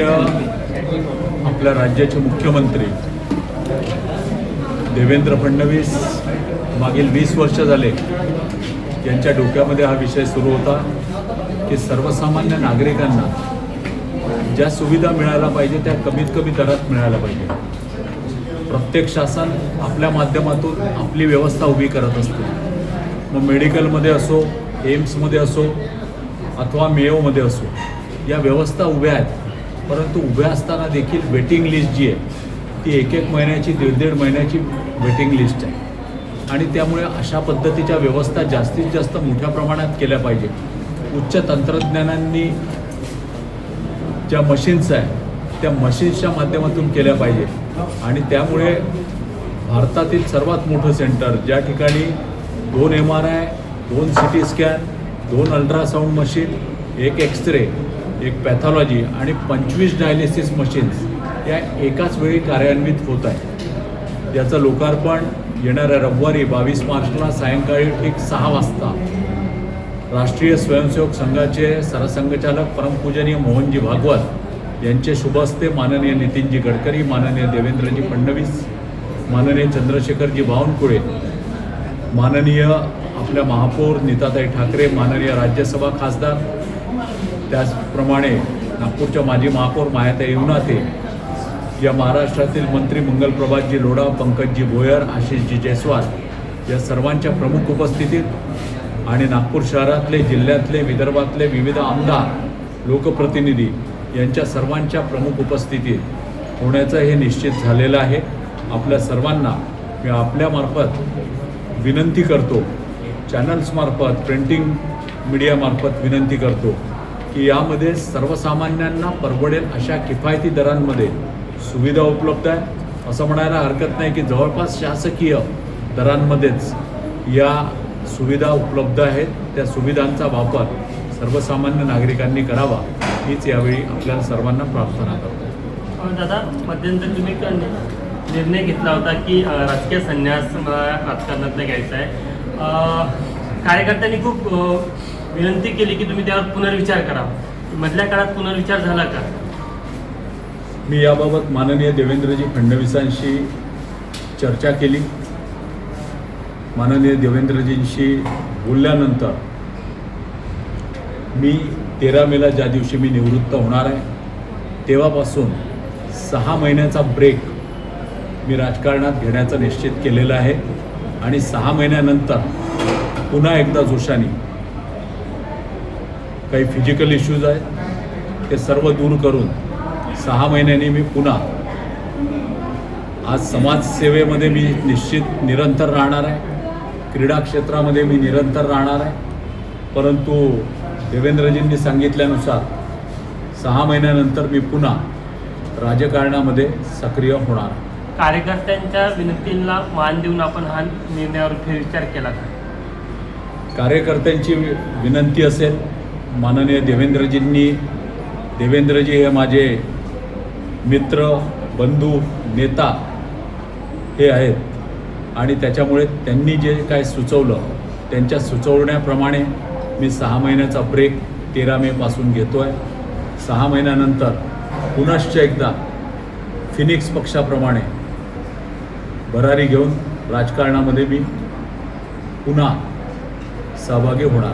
माननीय आपल्या राज्याचे मुख्यमंत्री देवेंद्र फडणवीस मागील 20 वर्ष झाले यांच्या डोक्यामध्ये हा विषय सुरू होता की सर्वसामान्य नागरिकांना ज्या सुविधा मिळायला पाहिजे त्या कमीत कमी दरात मिळायला पाहिजे. प्रत्येक शासन आपल्या माध्यमातून आपली व्यवस्था उभी करत असते. मग मेडिकलमध्ये असो, एम्समध्ये असो अथवा मेयोमध्ये असो, या व्यवस्था उभ्या आहेत. परंतु उभ्या असताना देखील वेटिंग लिस्ट जी आहे ती 1-1 महिन्याची 1.5 महिन्याची वेटिंग लिस्ट आहे. आणि त्यामुळे अशा पद्धतीच्या व्यवस्था जास्तीत जास्त मोठ्या प्रमाणात केल्या पाहिजे. उच्च तंत्रज्ञानांनी ज्या मशीन्स आहे त्या मशीन्सच्या माध्यमातून केल्या पाहिजे. आणि त्यामुळे भारतातील सर्वात मोठं सेंटर ज्या ठिकाणी 2 MRI, 2 CT scan, 2 ultrasound machine, 1 x ray, 1 pathology आणि 25 डायलिसिस मशीन्स या एकाच वेळी कार्यान्वित होत आहे. याचं लोकार्पण येणाऱ्या रविवारी 22 मार्चला सायंकाळी ठीक 6 वाजता राष्ट्रीय स्वयंसेवक संघाचे सरसंघचालक परमपूजनीय मोहनजी भागवत यांचे शुभ हस्ते माननीय नितीनजी गडकरी, माननीय देवेंद्रजी फडणवीस, माननीय चंद्रशेखरजी बावनकुळे, माननीय आपल्या महापौर नीताताई ठाकरे, माननीय राज्यसभा खासदार, त्याचप्रमाणे नागपूरच्या माजी महापौर मायाताई युनाते, या महाराष्ट्रातील मंत्री मंगलप्रभातजी लोढा, पंकजजी भोयर, आशिषजी जयस्वाल या सर्वांच्या प्रमुख उपस्थितीत आणि नागपूर शहरातले, जिल्ह्यातले, विदर्भातले विविध आमदार, लोकप्रतिनिधी यांच्या सर्वांच्या प्रमुख उपस्थितीत होण्याचं हे निश्चित झालेलं आहे. आपल्या सर्वांना मी आपल्यामार्फत विनंती करतो, चॅनल्समार्फत, प्रिंटिंग मीडियामार्फत विनंती करतो की यामध्ये सर्वसामान्यांना परवडेल अशा किफायती दरांमध्ये सुविधा उपलब्ध आहे. असं म्हणायला हरकत नाही की जवळपास शासकीय दरांमध्येच या सुविधा उपलब्ध आहेत. त्या सुविधांचा वापर सर्वसामान्य नागरिकांनी करावा हीच यावेळी आपल्याला सर्वांना प्रार्थना करतो. दादा, मध्यंतरी तुम्ही निर्णय घेतला होता की राजकीय संन्यास मला राजकारणात घ्यायचा आहे. कार्यकर्त्यांनी खूप विनंती केली की तुम्ही त्यावर पुनर्विचार करा. मधल्या काळात पुनर्विचार झाला का? मी याबाबत माननीय देवेंद्रजी फडणवीसांशी चर्चा केली. माननीय देवेंद्रजींशी बोलल्यानंतर मी 13 मेला ज्या दिवशी मी निवृत्त होणार आहे तेव्हापासून 6 महिन्याचा ब्रेक मी राजकारणात घेण्याचं निश्चित केलेलं आहे. आणि 6 महिन्यानंतर पुन्हा एकदा जोशाने काही फिजिकल इश्यूज आहेत ते सर्व दूर करून 6 महिन्यांनी मी पुन्हा आज समाजसेवेमध्ये मी निश्चित निरंतर राहणार आहे. क्रीडा क्षेत्रामध्ये मी निरंतर राहणार आहे. परंतु देवेंद्रजींनी सांगितल्यानुसार 6 महिन्यानंतर मी पुन्हा राजकारणामध्ये सक्रिय होणार. कार्यकर्त्यांच्या विनंतीला मान देऊन आपण हा निर्णयावर फेरविचार केला का? कार्यकर्त्यांची विनंती असेल, माननीय देवेंद्रजी हे माझे मित्र, बंधू, नेता हे आहेत. आणि त्याच्यामुळे त्यांनी जे काय सुचवलं त्यांच्या सुचवण्याप्रमाणे मी 6 महिन्याचा ब्रेक 13 मेपासून घेतो आहे. 6 महिन्यानंतर पुनश्च एकदा फिनिक्स पक्षाप्रमाणे भरारी घेऊन राजकारणामध्ये मी पुन्हा सहभागी होणार.